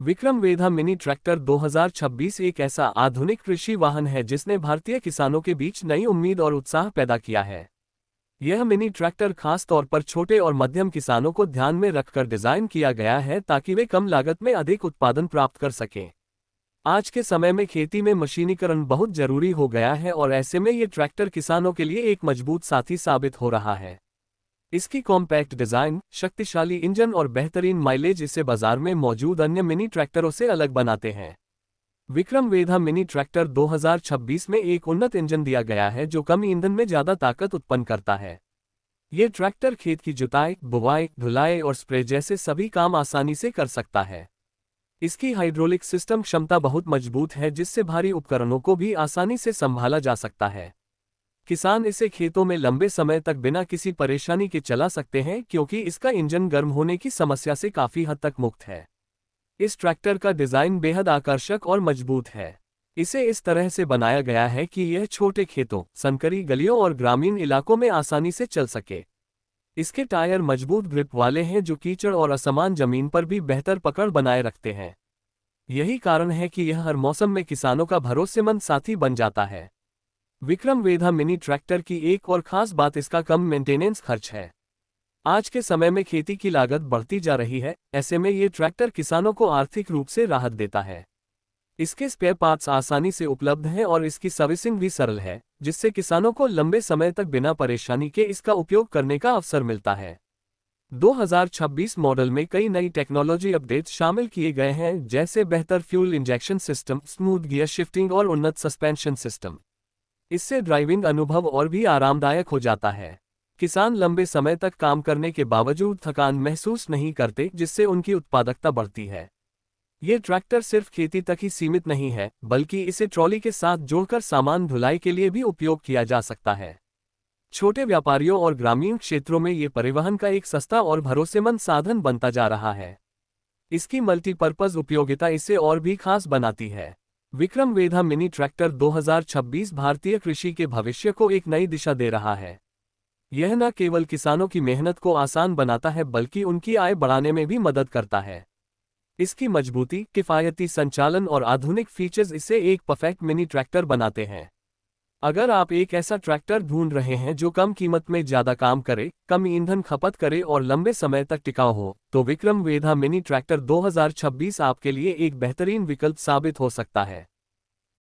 Vikram Vedha mini tractor 2026 एक ऐसा आधुनिक कृषि वाहन है जिसने भारतीय किसानों के बीच नई उम्मीद और उत्साह पैदा किया है। यह मिनी ट्रैक्टर खास तौर पर छोटे और मध्यम किसानों को ध्यान में रखकर डिजाइन किया गया है ताकि वे कम लागत में अधिक उत्पादन प्राप्त कर सकें। आज के समय में खेती में मशीनीकरण बहुत जरूरी हो गया है और ऐसे में ये ट्रैक्टर किसानों के लिए एक मजबूत साथी साबित हो रहा है। इसकी कॉम्पैक्ट डिजाइन, शक्तिशाली इंजन और बेहतरीन माइलेज इसे बाजार में मौजूद अन्य मिनी ट्रैक्टरों से अलग बनाते हैं। विक्रम वेधा मिनी ट्रैक्टर 2026 में एक उन्नत इंजन दिया गया है जो कम ईंधन में ज्यादा ताकत उत्पन्न करता है। ये ट्रैक्टर खेत की जुताई, बुवाई, ढुलाई और स्प्रे जैसे सभी काम आसानी से कर सकता है। इसकी हाइड्रोलिक सिस्टम क्षमता बहुत मजबूत है जिससे भारी उपकरणों को भी आसानी से संभाला जा सकता है। किसान इसे खेतों में लंबे समय तक बिना किसी परेशानी के चला सकते हैं क्योंकि इसका इंजन गर्म होने की समस्या से काफी हद तक मुक्त है। इस ट्रैक्टर का डिजाइन बेहद आकर्षक और मजबूत है। इसे इस तरह से बनाया गया है कि यह छोटे खेतों, संकरी गलियों और ग्रामीण इलाकों में आसानी से चल सके। इसके टायर मजबूत ग्रिप वाले हैं जो कीचड़ और असमान जमीन पर भी बेहतर पकड़ बनाए रखते हैं। यही कारण है कि यह हर मौसम में किसानों का भरोसेमंद साथी बन जाता है। विक्रम वेधा मिनी ट्रैक्टर की एक और खास बात इसका कम मेंटेनेंस खर्च है। आज के समय में खेती की लागत बढ़ती जा रही है, ऐसे में ये ट्रैक्टर किसानों को आर्थिक रूप से राहत देता है। इसके स्पेयर पार्ट्स आसानी से उपलब्ध हैं और इसकी सर्विसिंग भी सरल है, जिससे किसानों को लंबे समय तक बिना परेशानी के इसका उपयोग करने का अवसर मिलता है। 2026 मॉडल में कई नई टेक्नोलॉजी अपडेट्स शामिल किए गए हैं, जैसे बेहतर fuel injection system, smooth gear shifting और उन्नत सस्पेंशन सिस्टम। इससे ड्राइविंग अनुभव और भी आरामदायक हो जाता है। किसान लंबे समय तक काम करने के बावजूद थकान महसूस नहीं करते, जिससे उनकी उत्पादकता बढ़ती है। ये ट्रैक्टर सिर्फ खेती तक ही सीमित नहीं है, बल्कि इसे ट्रॉली के साथ जोड़कर सामान ढुलाई के लिए भी उपयोग किया जा सकता है। छोटे व्यापारियों और ग्रामीण क्षेत्रों में ये परिवहन का एक सस्ता और भरोसेमंद साधन बनता जा रहा है। इसकी मल्टीपर्पज उपयोगिता इसे और भी खास बनाती है। विक्रम वेधा मिनी ट्रैक्टर 2026 भारतीय कृषि के भविष्य को एक नई दिशा दे रहा है। यह न केवल किसानों की मेहनत को आसान बनाता है बल्कि उनकी आय बढ़ाने में भी मदद करता है। इसकी मजबूती, किफायती संचालन और आधुनिक फीचर्स इसे एक परफेक्ट मिनी ट्रैक्टर बनाते हैं। अगर आप एक ऐसा ट्रैक्टर ढूंढ रहे हैं जो कम कीमत में ज्यादा काम करे, कम ईंधन खपत करे और लंबे समय तक टिकाऊ हो, तो विक्रम वेधा मिनी ट्रैक्टर 2026 आपके लिए एक बेहतरीन विकल्प साबित हो सकता है।